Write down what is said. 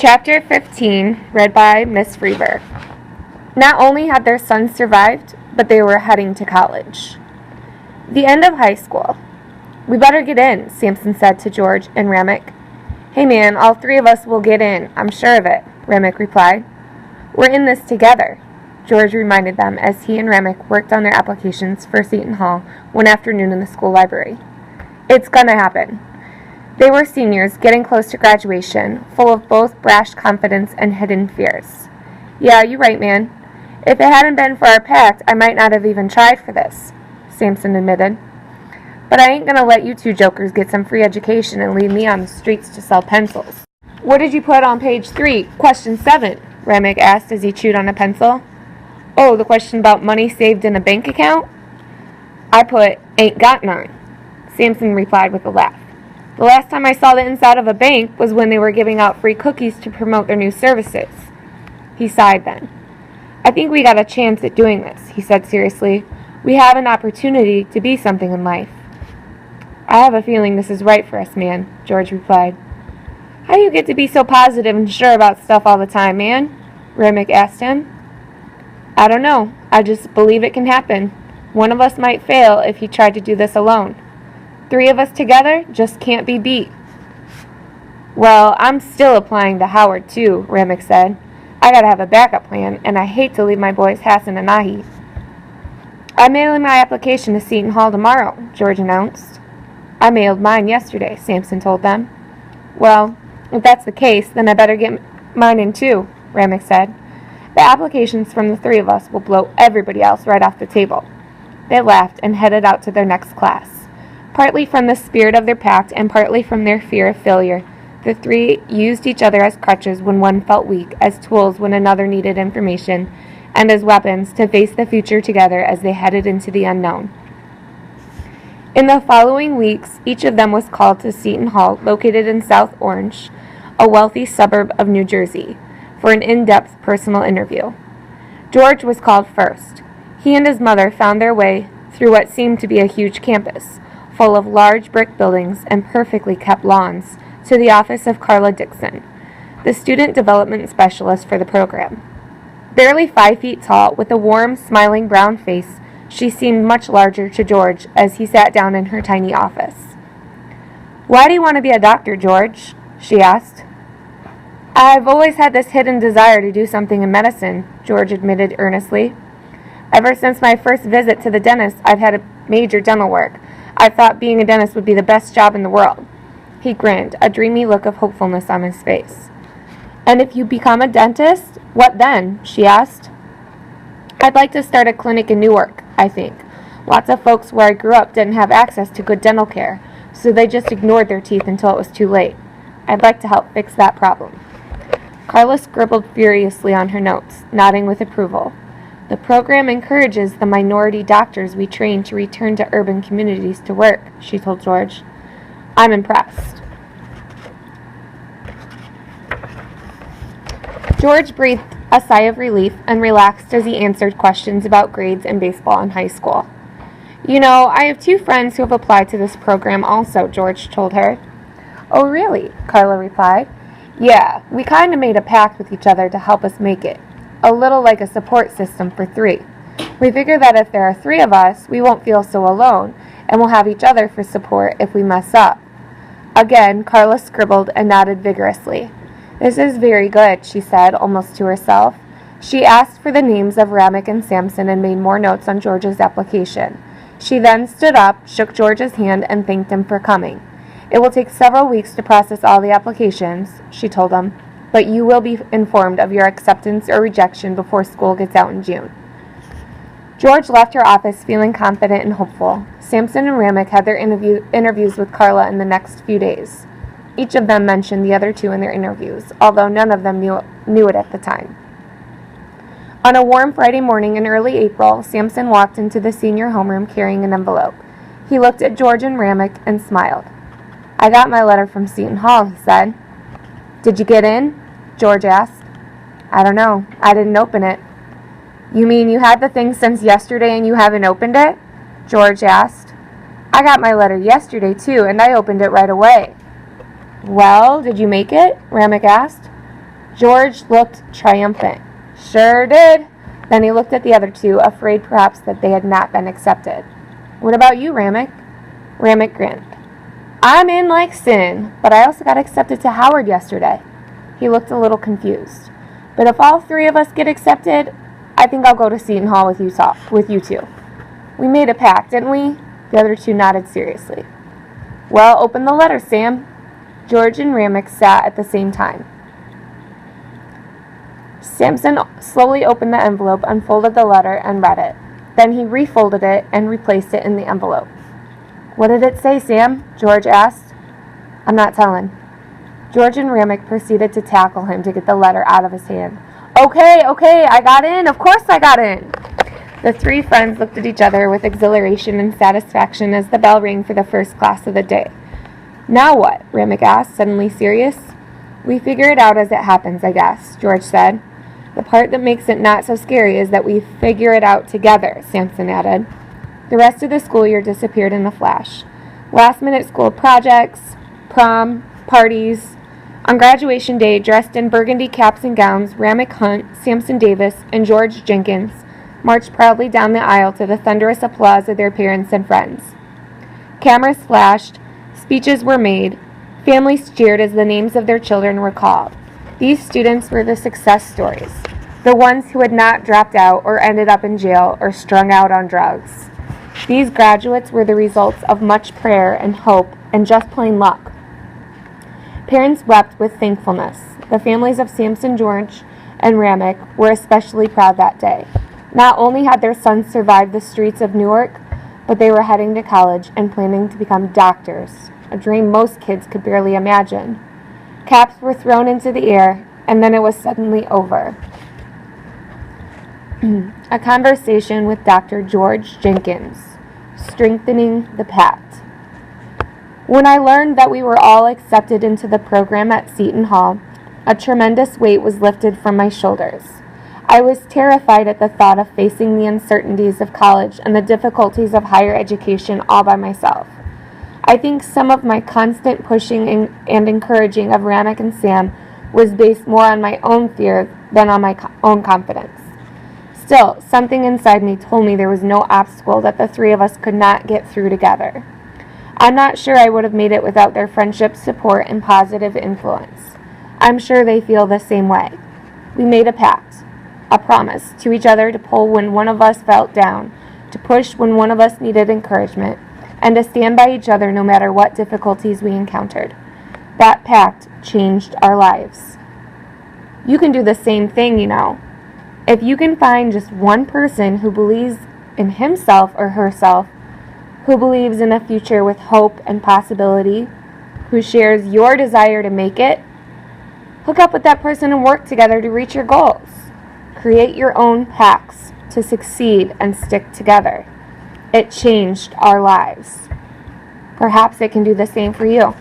Chapter 15, read by Miss Freeber. Not only had their sons survived, but they were heading to college. The end of high school. "We better get in," Samson said to George and Remick. "Hey man, all three of us will get in, I'm sure of it," Remick replied. "We're in this together," George reminded them as he and Remick worked on their applications for Seton Hall one afternoon in the school library. "It's gonna happen." They were seniors, getting close to graduation, full of both brash confidence and hidden fears. "Yeah, you're right, man. If it hadn't been for our pact, I might not have even tried for this," Samson admitted. "But I ain't gonna let you two jokers get some free education and leave me on the streets to sell pencils." "What did you put on page 3, question 7? Remick asked as he chewed on a pencil. "Oh, the question about money saved in a bank account?" "I put, ain't got none," Samson replied with a laugh. "The last time I saw the inside of a bank was when they were giving out free cookies to promote their new services." He sighed then. "I think we got a chance at doing this," he said seriously. "We have an opportunity to be something in life." "I have a feeling this is right for us, man," George replied. "How do you get to be so positive and sure about stuff all the time, man?" Remick asked him. "I don't know. I just believe it can happen. One of us might fail if he tried to do this alone. 3 of us together just can't be beat." "Well, I'm still applying to Howard, too," Remick said. "I gotta have a backup plan, and I hate to leave my boys Hassan and Nahi." "I'm mailing my application to Seton Hall tomorrow," George announced. "I mailed mine yesterday," Samson told them. "Well, if that's the case, then I better get mine in too," Remick said. "The applications from the 3 of us will blow everybody else right off the table." They laughed and headed out to their next class. Partly from the spirit of their pact and partly from their fear of failure, the 3 used each other as crutches when one felt weak, as tools when another needed information, and as weapons to face the future together as they headed into the unknown. In the following weeks, each of them was called to Seton Hall, located in South Orange, a wealthy suburb of New Jersey, for an in-depth personal interview. George was called first. He and his mother found their way through what seemed to be a huge campus, full of large brick buildings and perfectly kept lawns, to the office of Carla Dixon, the student development specialist for the program. Barely 5 feet tall, with a warm, smiling brown face, she seemed much larger to George as he sat down in her tiny office. "Why do you want to be a doctor, George?" she asked. "I've always had this hidden desire to do something in medicine," George admitted earnestly. "Ever since my first visit to the dentist, I've had a major dental work. I thought being a dentist would be the best job in the world." He grinned, a dreamy look of hopefulness on his face. "And if you become a dentist, what then?" she asked. "I'd like to start a clinic in Newark, I think. Lots of folks where I grew up didn't have access to good dental care, so they just ignored their teeth until it was too late. I'd like to help fix that problem." Carla scribbled furiously on her notes, nodding with approval. "The program encourages the minority doctors we train to return to urban communities to work," she told George. "I'm impressed." George breathed a sigh of relief and relaxed as he answered questions about grades and baseball in high school. "You know, I have 2 friends who have applied to this program also," George told her. "Oh, really?" Carla replied. "Yeah, we kind of made a pact with each other to help us make it. A little like a support system for 3. We figure that if there are 3 of us, we won't feel so alone, and we'll have each other for support if we mess up." Again, Carla scribbled and nodded vigorously. "This is very good," she said, almost to herself. She asked for the names of Remick and Samson and made more notes on George's application. She then stood up, shook George's hand, and thanked him for coming. "It will take several weeks to process all the applications," she told him, "but you will be informed of your acceptance or rejection before school gets out in June." George left her office feeling confident and hopeful. Samson and Remick had their interviews with Carla in the next few days. Each of them mentioned the other 2 in their interviews, although none of them knew it at the time. On a warm Friday morning in early April, Samson walked into the senior homeroom carrying an envelope. He looked at George and Remick and smiled. "I got my letter from Seton Hall," he said. "Did you get in?" George asked. "I don't know. I didn't open it." "You mean you had the thing since yesterday and you haven't opened it?" George asked. "I got my letter yesterday, too, and I opened it right away." "Well, did you make it?" Remick asked. George looked triumphant. Sure did. Then he looked at the other two, afraid perhaps that they had not been accepted. What about you, Ramick? Ramick grinned. I'm in like sin, but I also got accepted to Howard yesterday. He looked a little confused. But if all three of us get accepted, I think I'll go to Seton Hall with you two. We made a pact, didn't we? The other two nodded seriously. Well, open the letter, Sam. George and Ramick sat at the same time. Samson slowly opened the envelope, unfolded the letter, and read it. Then he refolded it and replaced it in the envelope. What did it say, Sam? George asked. I'm not telling. George and Ramick proceeded to tackle him to get the letter out of his hand. Okay, I got in. Of course I got in. The three friends looked at each other with exhilaration and satisfaction as the bell rang for the first class of the day. Now what? Ramick asked, suddenly serious. We figure it out as it happens, I guess, George said. The part that makes it not so scary is that we figure it out together, Samson added. The rest of the school year disappeared in a flash. Last-minute school projects, prom, parties. On graduation day, dressed in burgundy caps and gowns, Ramick Hunt, Samson Davis, and George Jenkins marched proudly down the aisle to the thunderous applause of their parents and friends. Cameras flashed, speeches were made, families cheered as the names of their children were called. These students were the success stories, the ones who had not dropped out or ended up in jail or strung out on drugs. These graduates were the results of much prayer and hope and just plain luck. Parents wept with thankfulness. The families of Samson, George, and Ramick were especially proud that day. Not only had their sons survived the streets of Newark, but they were heading to college and planning to become doctors, a dream most kids could barely imagine. Caps were thrown into the air, and then it was suddenly over. A conversation with Dr. George Jenkins, strengthening the pact. When I learned that we were all accepted into the program at Seton Hall, a tremendous weight was lifted from my shoulders. I was terrified at the thought of facing the uncertainties of college and the difficulties of higher education all by myself. I think some of my constant pushing and encouraging of Ramick and Sam was based more on my own fear than on my own confidence. Still, something inside me told me there was no obstacle that the three of us could not get through together. I'm not sure I would have made it without their friendship, support, and positive influence. I'm sure they feel the same way. We made a pact, a promise to each other to pull when one of us felt down, to push when one of us needed encouragement, and to stand by each other no matter what difficulties we encountered. That pact changed our lives. You can do the same thing, you know. If you can find just one person who believes in himself or herself, who believes in a future with hope and possibility, who shares your desire to make it, hook up with that person and work together to reach your goals. Create your own pacts to succeed and stick together. It changed our lives. Perhaps it can do the same for you.